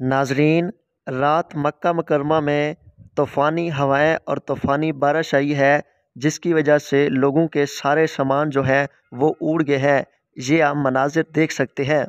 नाजरीन, रात मक्का मुकरमा में तूफ़ानी हवाएं और तूफ़ानी बारिश आई है, जिसकी वजह से लोगों के सारे सामान जो है वो उड़ गए हैं। ये आप मनाज़िर देख सकते हैं।